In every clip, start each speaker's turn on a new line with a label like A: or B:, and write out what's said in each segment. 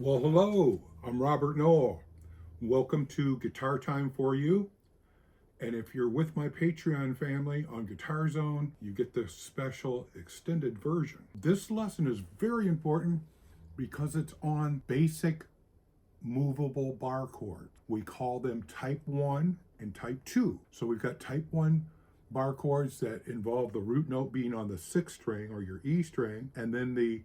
A: Well, hello, I'm Robert Noel. Welcome to Guitar Time for You. And if you're with my Patreon family on Guitar Zone, you get the special extended version. This lesson is very important because it's on basic movable bar chords. We call them type 1 and type 2. So we've got type 1 bar chords that involve the root note being on the 6th string or your E string, and then the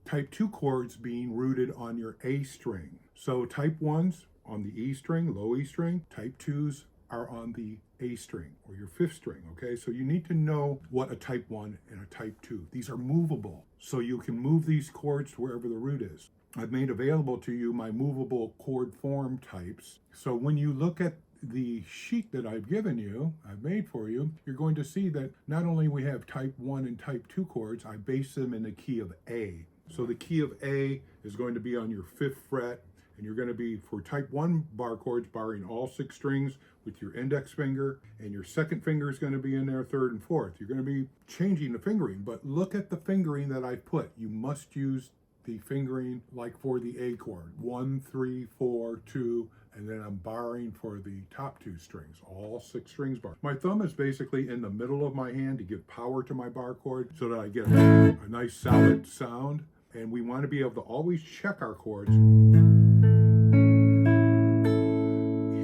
A: type 2 chords being rooted on your A string. So type 1s on the E string, low E string, type 2s are on the A string or your 5th string, okay? So you need to know what a type 1 and a type 2. These are movable, so you can move these chords to wherever the root is. I've made available to you my movable chord form types. So when you look at the sheet that I've given you, I've made for you, you're going to see that not only we have type 1 and type 2 chords, I base them in the key of A. So the key of A is going to be on your 5th fret, and you're going to be, for type 1 bar chords, barring all 6 strings with your index finger, and your 2nd finger is going to be in there, 3rd and 4th. You're going to be changing the fingering, but look at the fingering that I've put. You must use the fingering like for the A chord, 1, 3, 4, 2, and then I'm barring for the top 2 strings, all 6 strings bar. My thumb is basically in the middle of my hand to give power to my bar chord so that I get a nice solid sound. And we want to be able to always check our chords,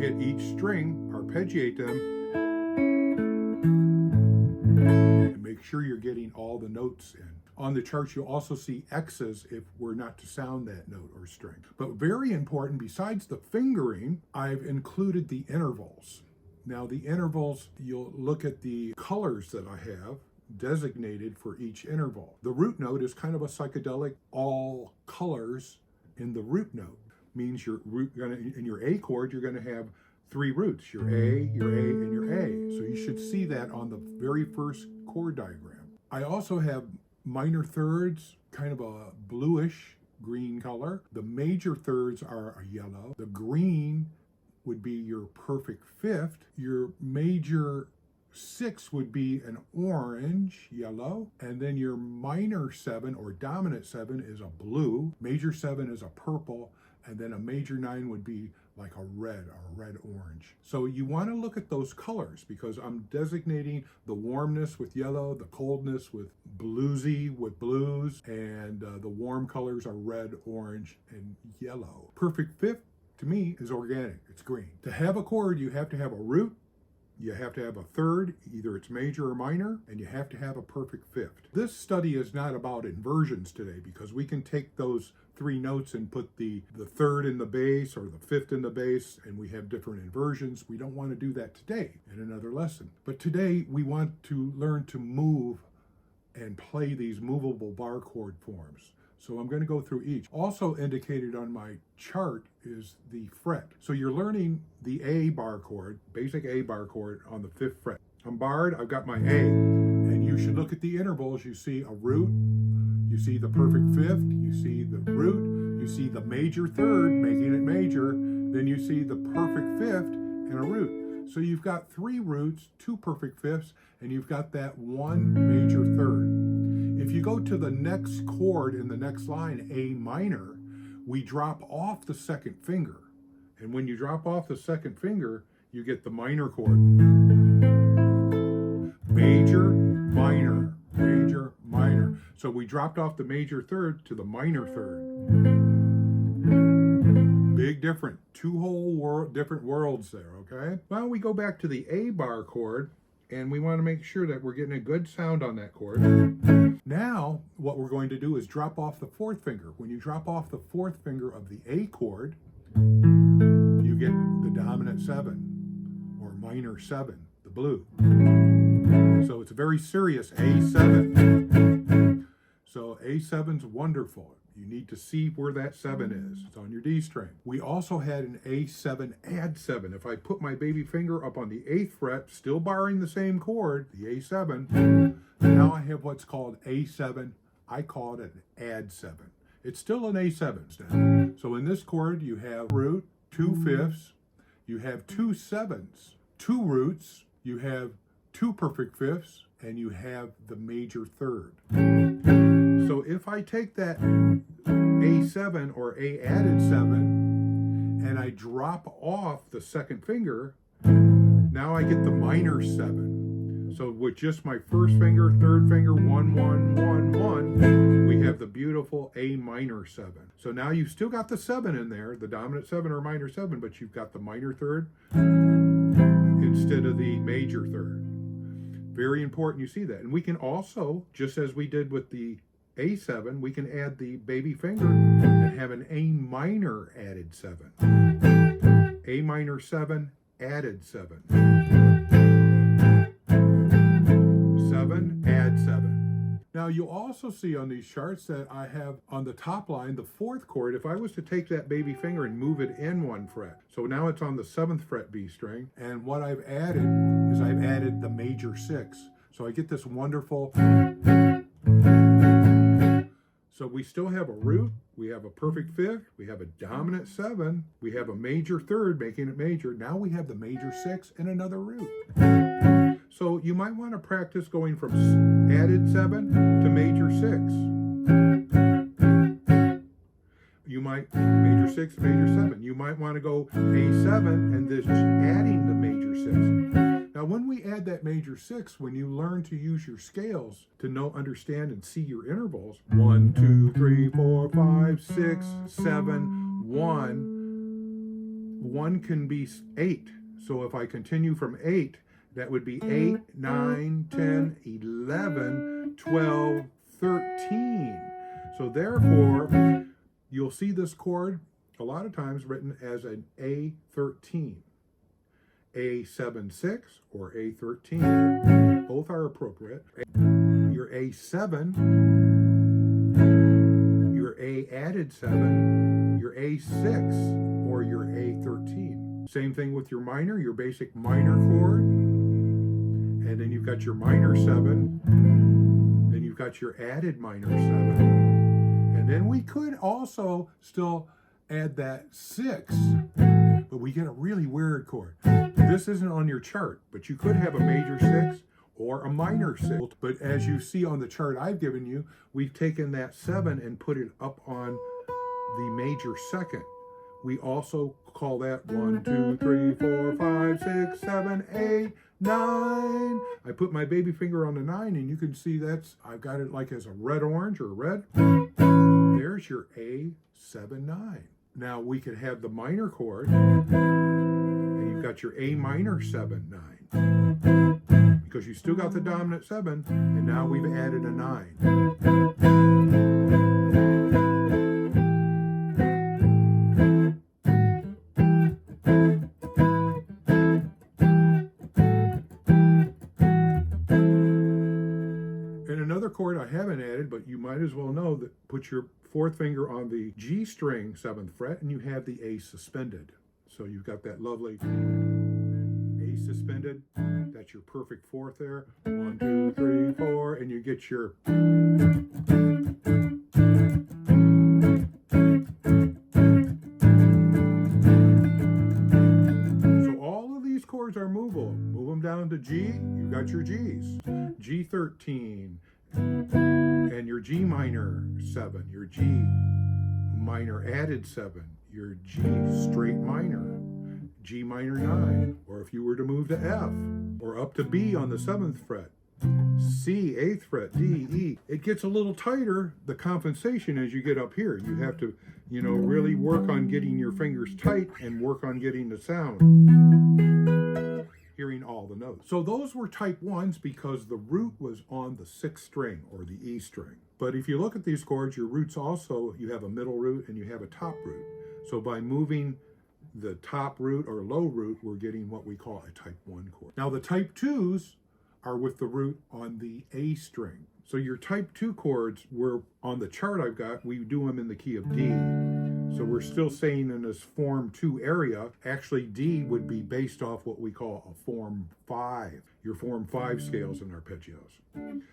A: hit each string, arpeggiate them, and make sure you're getting all the notes in. On the charts, you'll also see X's if we're not to sound that note or string. But very important, besides the fingering, I've included the intervals. Now the intervals, you'll look at the colors that I have designated for each interval. The root note is kind of a psychedelic, all colors in the root note. Means in your A chord, you're gonna have 3 roots, your A, and your A. So you should see that on the very first chord diagram. I also have minor thirds, kind of a bluish green color. The major thirds are a yellow. The green would be your perfect 5th. Your major 6 would be an orange, yellow, and then your minor 7 or dominant 7 is a blue, major 7 is a purple, and then a major 9 would be like a red or a red-orange. So you want to look at those colors because I'm designating the warmness with yellow, the coldness with bluesy with blues, and the warm colors are red, orange, and yellow. Perfect 5th to me is organic, it's green. To have a chord, you have to have a root, you have to have a 3rd, either it's major or minor, and you have to have a perfect 5th. This study is not about inversions today because we can take those 3 notes and put the 3rd in the bass or the 5th in the bass, and we have different inversions. We don't want to do that today in another lesson. But today we want to learn to move and play these movable bar chord forms. So I'm going to go through each. Also indicated on my chart is the fret. So you're learning the A bar chord, basic A bar chord on the 5th fret. I'm barred, I've got my A, and you should look at the intervals. You see a root, you see the perfect 5th, you see the root, you see the major 3rd, making it major, then you see the perfect 5th and a root. So you've got 3 roots, 2 perfect 5ths, and you've got that 1 major 3rd. If you go to the next chord in the next line, A minor, we drop off the 2nd finger. And when you drop off the 2nd finger, you get the minor chord. Major, minor, major, minor. So we dropped off the major 3rd to the minor 3rd. Big difference. 2 whole different worlds there, okay? Well, we go back to the A bar chord, and we want to make sure that we're getting a good sound on that chord. Now, what we're going to do is drop off the 4th finger. When you drop off the 4th finger of the A chord, you get the dominant 7 or minor 7, the blue. So it's a very serious A7. So A7's wonderful. You need to see where that 7 is. It's on your D string. We also had an A7 add 7. If I put my baby finger up on the 8th fret, still barring the same chord, the A7, now I have what's called A7. I call it an add 7. It's still an A7 now. So in this chord, you have root, 2 5ths, you have 2 7s, 2 roots, you have 2 perfect 5ths, and you have the major 3rd. So if I take that A7 or A added 7 and I drop off the second finger, now I get the minor 7. So with just my first finger, third finger, 1, 1, 1, 1, we have the beautiful A minor 7. So now you've still got the 7 in there, the dominant 7 or minor 7, but you've got the minor third instead of the major third. Very important you see that. And we can also, just as we did with the A7, we can add the baby finger and have an A minor added 7. A minor 7 added 7. 7 add 7. Now you'll also see on these charts that I have on the top line the 4th chord. If I was to take that baby finger and move it in 1 fret, so now it's on the 7th fret B string, and what I've added is I've added the major 6. So I get this wonderful. So we still have a root, we have a perfect 5th, we have a dominant 7, we have a major 3rd, making it major. Now we have the major 6 and another root. So you might want to practice going from added 7 to major 6. You might, major 6, major 7. You might want to go A7 and this adding the major 6. Now when we add that major 6, when you learn to use your scales to know, understand, and see your intervals, 1, 2, 3, 4, 5, 6, 7, 1, 1 can be 8. So if I continue from 8, that would be 8, 9, 10, 11, 12, 13. So therefore, you'll see this chord a lot of times written as an A13. A7-6 or A13. Both are appropriate. Your A7, your A added 7, your A6, or your A13. Same thing with your minor, your basic minor chord. And then you've got your minor 7. Then you've got your added minor 7. And then we could also still add that 6, but we get a really weird chord. This isn't on your chart, but you could have a major 6 or a minor 6. But as you see on the chart I've given you, we've taken that 7 and put it up on the major 2nd. We also call that 1, 2, 3, 4, 5, 6, 7, 8, 9. I put my baby finger on the 9 and you can see that's, I've got it like as a red orange or red. There's your A7-9. Now we could have the minor chord and you've got your A minor 7-9 because you still got the dominant 7 and now we've added a 9. Chord I haven't added, but you might as well know that put your 4th finger on the G string 7th fret and you have the A suspended. So you've got that lovely A suspended. That's your perfect 4th there. 1, 2, 3, 4, and you get your. So all of these chords are movable. Move them down to G, you've got your Gs. G13. And your G minor 7, your G minor added 7, your G straight minor, G minor 9, or if you were to move to F, or up to B on the 7th fret, C, 8th fret, D, E. It gets a little tighter, the compensation, as you get up here. You have to, really work on getting your fingers tight and work on getting the sound. Hearing all the notes. So those were type 1s because the root was on the 6th string or the E string. But if you look at these chords, your roots also, you have a middle root and you have a top root. So by moving the top root or low root, we're getting what we call a type 1 chord. Now the type 2s are with the root on the A string. So your type 2 chords were on the chart I've got, we do them in the key of D. So we're still saying in this form 2 area, actually D would be based off what we call a form 5, your form 5 scales and arpeggios.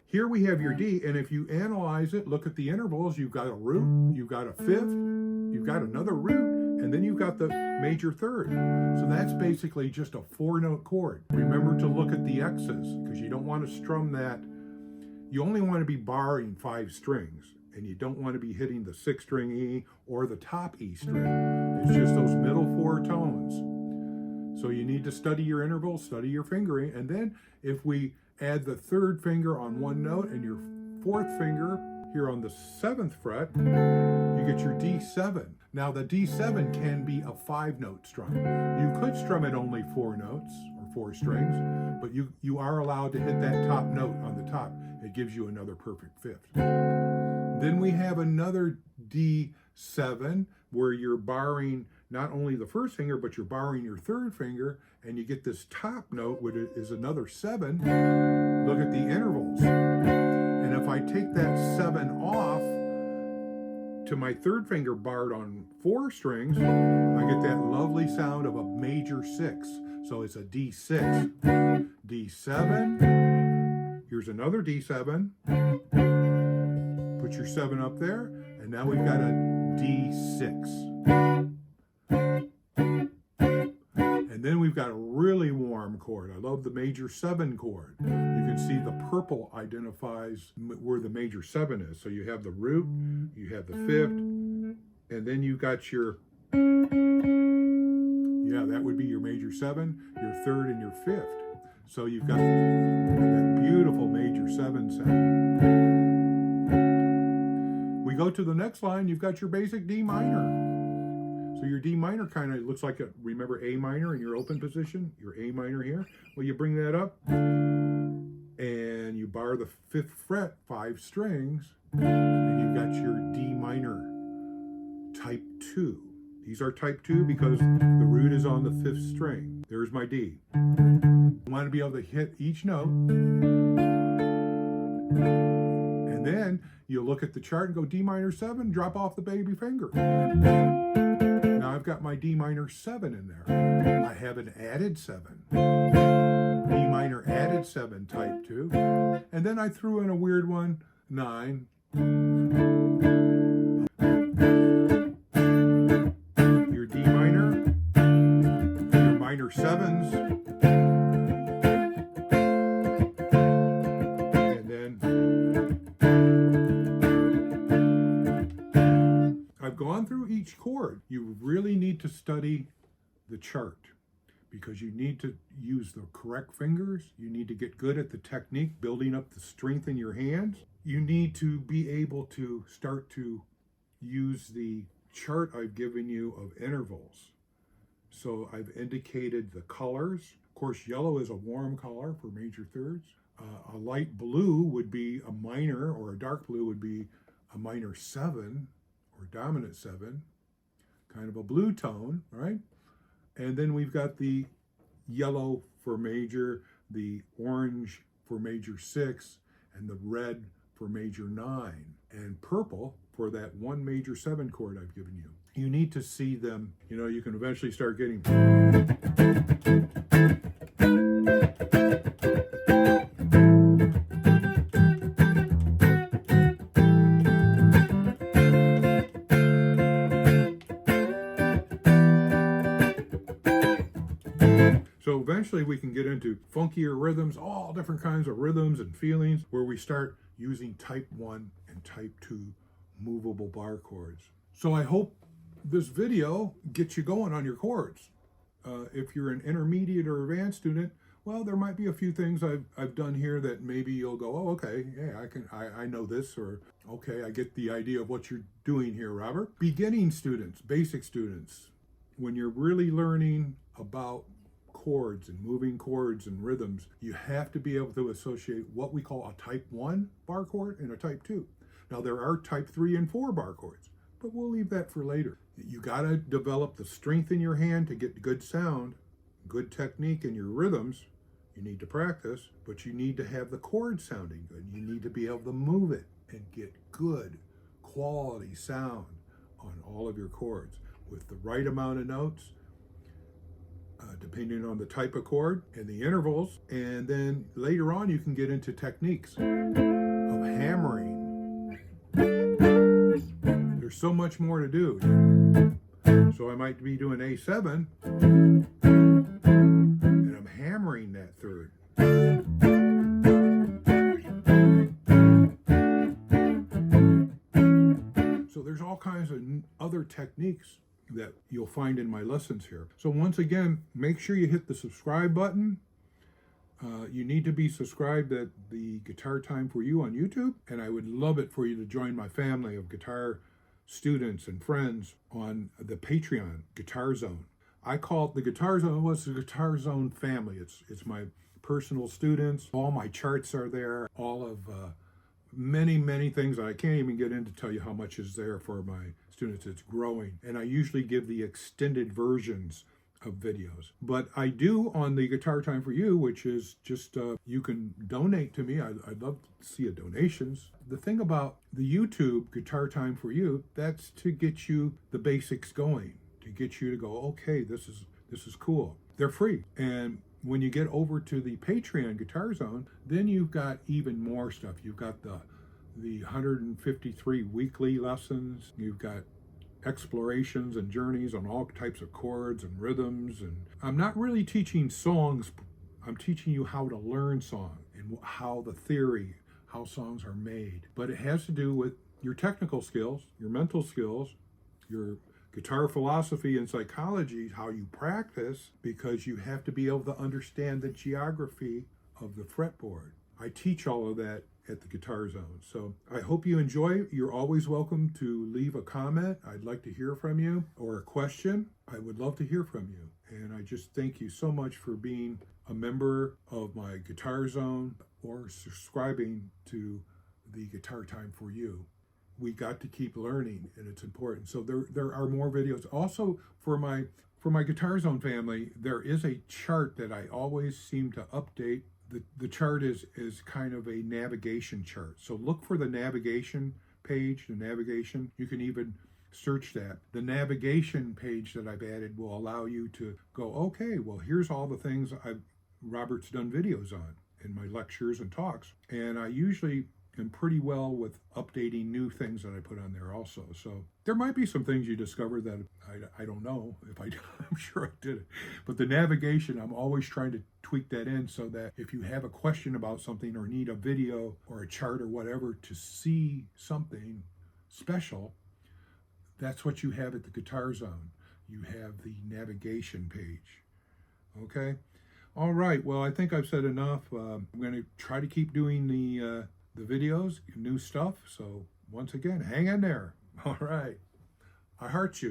A: Here we have your D, and if you analyze it, look at the intervals, you've got a root, you've got a 5th, you've got another root, and then you've got the major 3rd. So that's basically just a 4-note chord. Remember to look at the X's, because you don't want to strum that. You only want to be barring 5 strings. And you don't want to be hitting the 6th string E or the top E string. It's just those middle 4 tones. So you need to study your intervals, study your fingering, and then if we add the 3rd finger on one note and your 4th finger here on the 7th fret, you get your D7. Now the D7 can be a 5-note strum. You could strum it only 4 notes or 4 strings, but you are allowed to hit that top note on the top. It gives you another perfect 5th. Then we have another D7 where you're barring not only the 1st finger, but you're barring your 3rd finger, and you get this top note, which is another 7. Look at the intervals. And if I take that 7 off to my 3rd finger barred on 4 strings, I get that lovely sound of a major 6. So it's a D6, D7, here's another D7, put your 7 up there, and now we've got a D6. And then we've got a really warm chord. I love the major 7 chord. You can see the purple identifies where the major 7 is. So you have the root, you have the 5th, and then you got your, yeah, that would be your major 7, your 3rd, and your 5th. So you've got that beautiful major 7 sound. We go to the next line, you've got your basic D minor. So your D minor kind of looks like remember A minor in your open position, your A minor here. Well, you bring that up and you bar the 5th fret, 5 strings, and you've got your D minor type 2. These are type 2 because the root is on the 5th string. There's my D. You want to be able to hit each note. And then you look at the chart and go D minor 7, drop off the baby finger. Now I've got my D minor 7 in there. I have an added 7. D minor added 7 type 2. And then I threw in a weird one, 9. Your D minor, your minor 7s, and then I've gone through each chord. You really need to study the chart because you need to use the correct fingers. You need to get good at the technique, building up the strength in your hands. You need to be able to start to use the chart I've given you of intervals. So I've indicated the colors. Of course, yellow is a warm color for major 3rds. A light blue would be a minor, or a dark blue would be a minor 7 or dominant 7, kind of a blue tone, right? And then we've got the yellow for major, the orange for major 6, and the red for major 9, and purple for that 1 major 7 chord I've given you. You need to see them, you can eventually start getting. So eventually we can get into funkier rhythms, all different kinds of rhythms and feelings, where we start using type 1 and type 2 movable bar chords. So I hope this video gets you going on your chords. If you're an intermediate or advanced student, well, there might be a few things I've done here that maybe you'll go, oh, okay, yeah, I know this, or okay, I get the idea of what you're doing here, Robert. Beginning students, basic students, when you're really learning about chords and moving chords and rhythms, you have to be able to associate what we call a type 1 bar chord and a type 2. Now there are type 3 and 4 bar chords, but we'll leave that for later. You got to develop the strength in your hand to get good sound, good technique in your rhythms. You need to practice, but you need to have the chord sounding good. You need to be able to move it and get good quality sound on all of your chords with the right amount of notes, depending on the type of chord and the intervals. And then later on you can get into techniques of hammering. There's so much more to do. So I might be doing A7 and I'm hammering that 3rd. different techniques that you'll find in my lessons here. So once again, make sure you hit the subscribe button. You need to be subscribed at the Guitar Time for You on YouTube, and I would love it for you to join my family of guitar students and friends on the Patreon Guitar Zone. I call it the Guitar Zone. Well, it's the Guitar Zone family. It's my personal students. All my charts are there. All of many things. I can't even get in to tell you how much is there for my students. It's growing, and I usually give the extended versions of videos. But I do on the Guitar Time for You, which is just you can donate to me. I'd love to see a donations. The thing about the YouTube Guitar Time for You, that's to get you the basics going, to get you to go, okay, this is cool. They're free. And when you get over to the Patreon Guitar Zone, then you've got even more stuff. You've got the 153 weekly lessons. You've got explorations and journeys on all types of chords and rhythms. And I'm not really teaching songs. I'm teaching you how to learn song and how the theory, how songs are made. But it has to do with your technical skills, your mental skills, your guitar philosophy and psychology, how you practice, because you have to be able to understand the geography of the fretboard. I teach all of that at the Guitar Zone. So I hope you enjoy. You're always welcome to leave a comment. I'd like to hear from you, or a question. I would love to hear from you. And I just thank you so much for being a member of my Guitar Zone or subscribing to the Guitar Time for You. We got to keep learning, and it's important. So there are more videos. Also, for my Guitar Zone family, there is a chart that I always seem to update. The chart is kind of a navigation chart. So look for the navigation page, the navigation. You can even search that. The navigation page that I've added will allow you to go, okay, well, here's all the things Robert's done videos on in my lectures and talks. And I usually am pretty well with updating new things that I put on there also. So there might be some things you discover that I don't know if I'm sure I did it. But the navigation, I'm always trying to tweak that in so that if you have a question about something or need a video or a chart or whatever to see something special, that's what you have at the Guitar Zone. You have the navigation page. Okay? All right. Well, I think I've said enough. I'm going to try to keep doing the videos, new stuff. So once again, hang in there. All right. I heart you.